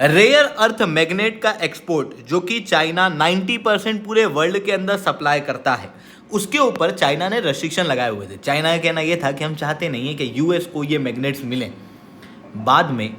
Rare earth magnet का export जो कि चाइना 90% पूरे वर्ल्ड के अंदर सप्लाई करता है, उसके ऊपर चाइना ने रेस्ट्रिक्शन लगाए हुए थे। चाइना का कहना यह था कि हम चाहते नहीं है कि यूएस को ये मैग्नेट्स मिलें। बाद में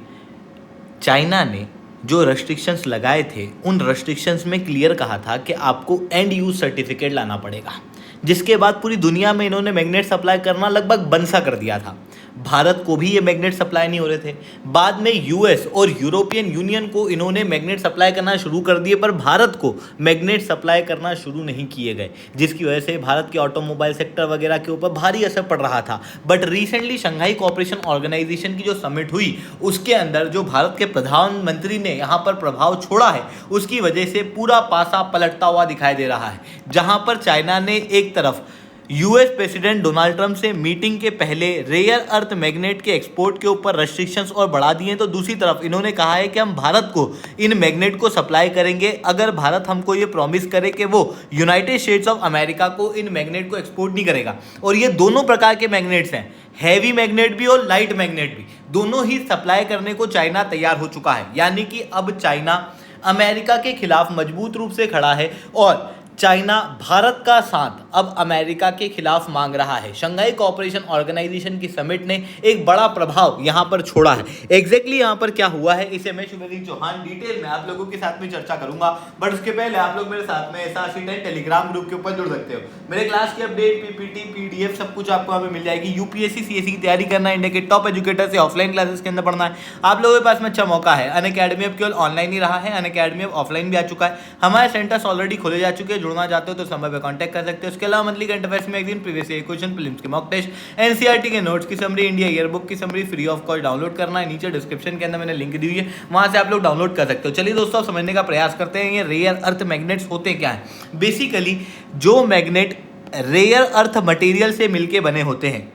चाइना ने जो रेस्ट्रिक्शंस लगाए थे, उन रेस्ट्रिक्शंस में क्लियर कहा था कि आपको एंड यूज सर्टिफिकेट लाना पड़ेगा, जिसके बाद पूरी दुनिया में इन्होंने मैग्नेट सप्लाई करना लगभग बंद सा कर दिया था। भारत को भी ये मैग्नेट सप्लाई नहीं हो रहे थे। बाद में यूएस और यूरोपियन यूनियन को इन्होंने मैग्नेट सप्लाई करना शुरू कर दिए, पर भारत को मैग्नेट सप्लाई करना शुरू नहीं किए गए, जिसकी वजह से भारत के ऑटोमोबाइल सेक्टर वगैरह के ऊपर भारी असर पड़ रहा था। But recently Shanghai cooperation organisation की जो समिट हुई, उसके अंदर जो भारत के प्रधानमंत्री ने यहाँ पर प्रभाव छोड़ा है, उसकी वजह से पूरा पासा पलटता हुआ दिखाई दे रहा है। जहाँ पर चाइना ने एक तरफ यूएस प्रेसिडेंट डोनाल्ड ट्रंप से मीटिंग के पहले रेयर अर्थ मैग्नेट के एक्सपोर्ट के ऊपर रेस्ट्रिक्शंस और बढ़ा दिए, तो दूसरी तरफ इन्होंने कहा है कि हम भारत को इन मैग्नेट को सप्लाई करेंगे अगर भारत हमको ये प्रॉमिस करे कि वो यूनाइटेड स्टेट्स ऑफ अमेरिका को इन मैग्नेट को एक्सपोर्ट नहीं करेगा। और ये दोनों प्रकार के मैग्नेट्स हैं, हैवी मैग्नेट भी और लाइट मैग्नेट भी, दोनों ही सप्लाई करने को चाइना तैयार हो चुका है। यानी कि अब चाइना अमेरिका के खिलाफ मजबूत रूप से खड़ा है और चाइना भारत का साथ अब अमेरिका के खिलाफ मांग रहा है। शंघाई कोऑपरेशन ऑर्गेनाइजेशन की समिट ने एक बड़ा प्रभाव यहां पर छोड़ा है। एग्जैक्टली यहां पर क्या हुआ है, इसे मैं शुभदीप चौहान डिटेल में आप लोगों के साथ में चर्चा करूंगा। बट उसके पहले आप लोग मेरे साथ में SR10 टेलीग्राम ग्रुप के ऊपर जुड़ सकते हो। मेरे क्लास की अपडेट, पीपीटी, पीडीएफ सब कुछ आपको वहां पे मिल जाएगी। यूपीएससी सीएससी की तैयारी करना है, इंडिया के टॉप एजुकेटर से ऑफलाइन क्लासेस के अंदर पढ़ना है, आप लोगों के पास में अच्छा मौका है। अनअकैडमी अब केवल ऑनलाइन ही रहा है, अनअकैडमी अब ऑफलाइन भी आ चुका है। हमारे सेंटर्स ऑलरेडी खोले जा चुके हैं, जुड़ना चाहते हो तो समय पे कांटेक्ट कर सकते हो। उसके अलावा monthly current affairs magazine, previous year question, prelims के मॉक टेस्ट, एनसीईआरटी के नोट्स की समरी, इंडिया ईयरबुक की summary free of cost download करना है। नीचे डिस्क्रिप्शन के अंदर मैंने लिंक दी हुई है, वहां से आप लोग डाउनलोड कर सकते हो। चलिए दोस्तों, समझने का प्रयास करते हैं ये रेयर अर्थ मैग्नेट्स होते क्या हैं। बेसिकली जो मैग्नेट रेयर अर्थ मटेरियल से मिलके बने होते हैं,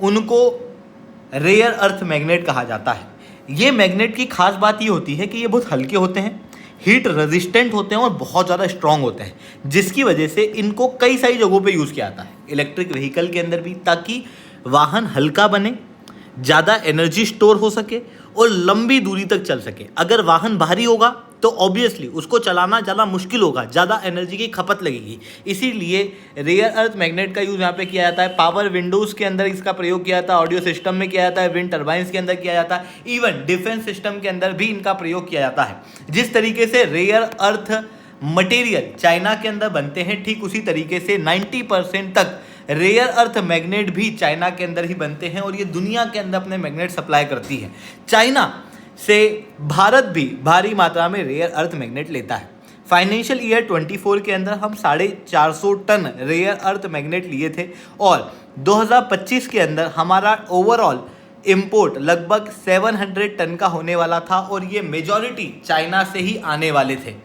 उनको रेयर अर्थ मैग्नेट कहा जाता है। ये मैग्नेट की खास बात ये होती है कि ये बहुत हल्के होते हैं, हीट रेजिस्टेंट होते हैं और बहुत ज़्यादा स्ट्रांग होते हैं, जिसकी वजह से इनको कई सारी जगहों पे यूज़ किया जाता है। इलेक्ट्रिक व्हीकल के अंदर भी, ताकि वाहन हल्का बने, ज़्यादा एनर्जी स्टोर हो सके और लंबी दूरी तक चल सके। अगर वाहन भारी होगा तो ऑब्वियसली उसको चलाना ज़्यादा मुश्किल होगा, ज़्यादा एनर्जी की खपत लगेगी। इसीलिए रेयर अर्थ मैग्नेट का यूज़ यहाँ पे किया जाता है। पावर विंडोज़ के अंदर इसका प्रयोग किया जाता है, ऑडियो सिस्टम में किया जाता है, विंड टर्बाइंस के अंदर किया जाता है, इवन डिफेंस सिस्टम के अंदर भी इनका प्रयोग किया जाता है। जिस तरीके से रेयर अर्थ मटेरियल चाइना के अंदर बनते हैं, ठीक उसी तरीके से 90% तक रेयर अर्थ मैग्नेट भी चाइना के अंदर ही बनते हैं और ये दुनिया के अंदर अपने मैग्नेट सप्लाई करती है। चाइना से भारत भी भारी मात्रा में रेयर अर्थ मैग्नेट लेता है। फाइनेंशियल ईयर 24 के अंदर हम 450 टन रेयर अर्थ मैग्नेट लिए थे और 2025 के अंदर हमारा ओवरऑल इंपोर्ट लगभग 700 टन का होने वाला था और ये मेजॉरिटी चाइना से ही आने वाले थे।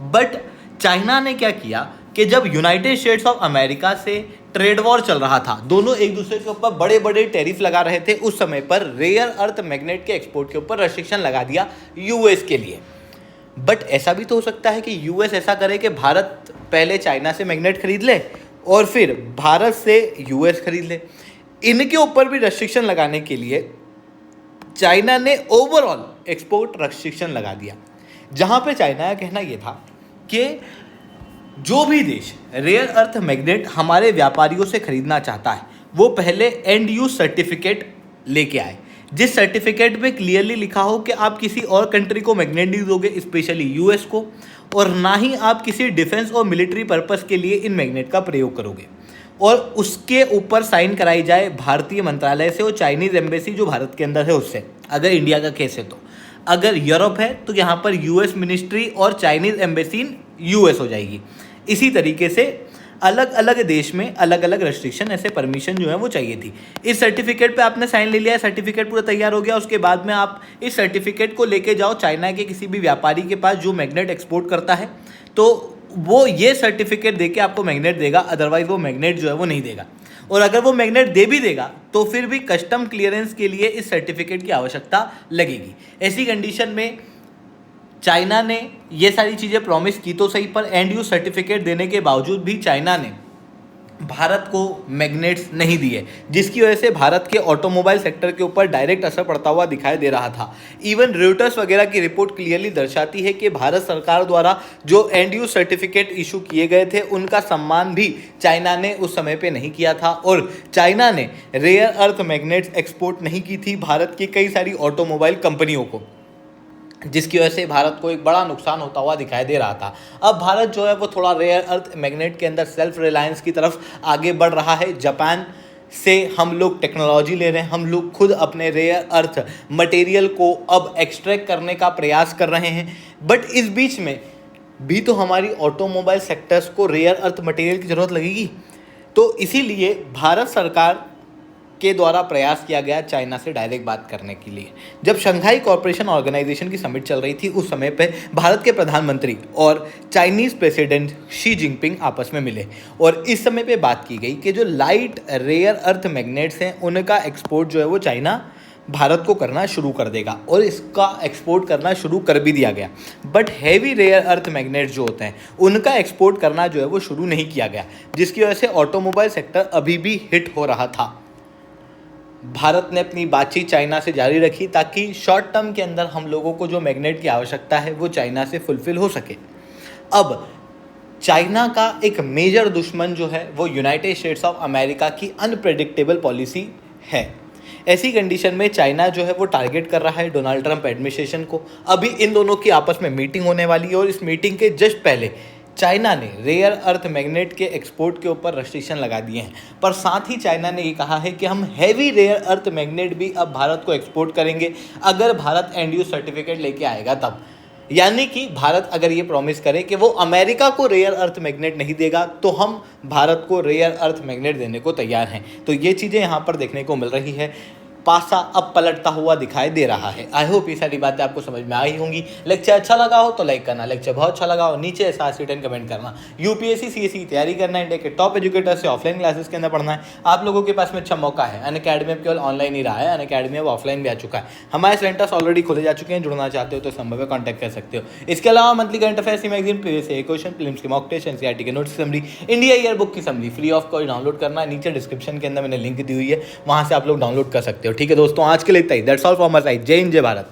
बट चाइना ने क्या किया कि जब यूनाइटेड स्टेट्स ऑफ अमेरिका से ट्रेड वॉर चल रहा था, दोनों एक दूसरे के ऊपर बड़े बड़े टैरिफ लगा रहे थे, उस समय पर रेयर अर्थ मैग्नेट के एक्सपोर्ट के ऊपर रेस्ट्रिक्शन लगा दिया यूएस के लिए। बट ऐसा भी तो हो सकता है कि यूएस ऐसा करे कि भारत पहले चाइना से मैग्नेट खरीद ले और फिर भारत से यूएस खरीद ले। इनके ऊपर भी रेस्ट्रिक्शन लगाने के लिए चाइना ने ओवरऑल एक्सपोर्ट रेस्ट्रिक्शन लगा दिया, जहाँ पे चाइना का कहना यह था कि जो भी देश रेयर अर्थ मैग्नेट हमारे व्यापारियों से खरीदना चाहता है, वो पहले एंड यूज सर्टिफिकेट लेके आए, जिस सर्टिफिकेट में क्लियरली लिखा हो कि आप किसी और कंट्री को मैग्नेट नहीं दोगे, स्पेशली यूएस को, और ना ही आप किसी डिफेंस और मिलिट्री पर्पस के लिए इन मैग्नेट का प्रयोग करोगे। और उसके ऊपर साइन कराई जाए भारतीय मंत्रालय से और चाइनीज़ एम्बेसी जो भारत के अंदर है उससे, अगर इंडिया का केस है तो। अगर यूरोप है तो यहाँ पर यूएस मिनिस्ट्री और चाइनीज़ एम्बेसी इन यूएस हो जाएगी। इसी तरीके से अलग अलग देश में अलग अलग रेस्ट्रिक्शन, ऐसे परमिशन जो है वो चाहिए थी। इस सर्टिफिकेट पे आपने साइन ले लिया, सर्टिफिकेट पूरा तैयार हो गया, उसके बाद में आप इस सर्टिफिकेट को लेके जाओ चाइना के किसी भी व्यापारी के पास जो मैग्नेट एक्सपोर्ट करता है, तो वो ये सर्टिफिकेट देके आपको मैग्नेट देगा, अदरवाइज वो मैग्नेट जो है वो नहीं देगा। और अगर वो मैग्नेट दे भी देगा तो फिर भी कस्टम क्लियरेंस के लिए इस सर्टिफिकेट की आवश्यकता लगेगी। ऐसी कंडीशन में चाइना ने ये सारी चीज़ें प्रॉमिस की तो सही, पर एंड यूज सर्टिफिकेट देने के बावजूद भी चाइना ने भारत को मैग्नेट्स नहीं दिए, जिसकी वजह से भारत के ऑटोमोबाइल सेक्टर के ऊपर डायरेक्ट असर पड़ता हुआ दिखाई दे रहा था। इवन रॉयटर्स वगैरह की रिपोर्ट क्लियरली दर्शाती है कि भारत सरकार द्वारा जो एंड यूज सर्टिफिकेट इशू किए गए थे उनका सम्मान भी चाइना ने उस समय पे नहीं किया था, और चाइना ने रेयर अर्थ मैग्नेट्स एक्सपोर्ट नहीं की थी भारत की कई सारी ऑटोमोबाइल कंपनियों को, जिसकी वजह से भारत को एक बड़ा नुकसान होता हुआ दिखाई दे रहा था। अब भारत जो है वो थोड़ा रेयर अर्थ मैग्नेट के अंदर सेल्फ रिलायंस की तरफ आगे बढ़ रहा है। जापान से हम लोग टेक्नोलॉजी ले रहे हैं, हम लोग खुद अपने रेयर अर्थ मटेरियल को अब एक्सट्रैक्ट करने का प्रयास कर रहे हैं। बट इस बीच में भी तो हमारी ऑटोमोबाइल सेक्टर्स को रेयर अर्थ मटेरियल की ज़रूरत लगेगी, तो इसीलिए भारत सरकार के द्वारा प्रयास किया गया चाइना से डायरेक्ट बात करने के लिए। जब शंघाई कॉरपोरेशन ऑर्गेनाइजेशन की समिट चल रही थी उस समय पे भारत के प्रधानमंत्री और चाइनीज़ प्रेसिडेंट शी जिनपिंग आपस में मिले, और इस समय पे बात की गई कि जो लाइट रेयर अर्थ मैग्नेट्स हैं उनका एक्सपोर्ट जो है वो चाइना भारत को करना शुरू कर देगा, और इसका एक्सपोर्ट करना शुरू कर भी दिया गया। But heavy rare earth magnets जो होते हैं उनका एक्सपोर्ट करना जो है वो शुरू नहीं किया गया, जिसकी वजह से ऑटोमोबाइल सेक्टर अभी भी हिट हो रहा था। भारत ने अपनी बातचीत चाइना से जारी रखी ताकि शॉर्ट टर्म के अंदर हम लोगों को जो मैग्नेट की आवश्यकता है वो चाइना से फुलफिल हो सके। अब चाइना का एक मेजर दुश्मन जो है वो यूनाइटेड स्टेट्स ऑफ अमेरिका की अनप्रेडिक्टेबल पॉलिसी है। ऐसी कंडीशन में चाइना जो है वो टारगेट कर रहा है डोनाल्ड ट्रंप एडमिनिस्ट्रेशन को। अभी इन दोनों की आपस में मीटिंग होने वाली है, और इस मीटिंग के जस्ट पहले चाइना ने रेयर अर्थ मैग्नेट के एक्सपोर्ट के ऊपर रेस्ट्रिक्शन लगा दिए हैं। पर साथ ही चाइना ने ये कहा है कि हम हैवी रेयर अर्थ मैग्नेट भी अब भारत को एक्सपोर्ट करेंगे अगर भारत एंड यूज सर्टिफिकेट लेके आएगा तब। यानी कि भारत अगर ये प्रॉमिस करे कि वो अमेरिका को रेयर अर्थ मैग्नेट नहीं देगा तो हम भारत को रेयर अर्थ मैग्नेट देने को तैयार हैं। तो ये चीज़ें यहाँ पर देखने को मिल रही है। पासा अब पलटता हुआ दिखाई दे रहा है। आई होप ये सारी बातें आपको समझ में आई होंगी। लेक्चर अच्छा लगा हो तो लाइक करना, लेक्चर बहुत अच्छा लगा हो नीचे ऐसा रिटर्न कमेंट करना। यूपीएससी सीएससी की तैयारी करना है, इंडिया के टॉप एजुकेटर से ऑफलाइन क्लासेस के अंदर पढ़ना है, आप लोगों के पास में अच्छा मौका है। अनअकैडमी अब केवल ऑनलाइन ही रहा है, अनअकैडमी अब ऑफलाइन भी आ चुका है। हमारे सेंटर्स ऑलरेडी खोले जा चुके हैं, जुड़ना चाहते हो तो संभव है कॉन्टैक्ट कर सकते हो। इसके अलावा मंथली करंट अफेयर्स की magazine, previous year question, films की मॉक टेस्ट, एनसीईआरटी के notes summary, India year book की summary free of cost download करना है। नीचे डिस्क्रिप्शन के अंदर मैंने लिंक दी हुई है, वहां से आप लोग डाउनलोड कर सकते हो। ठीक है दोस्तों, आज के लिए इतना ही। That's all from my side. जय हिंद, जय भारत।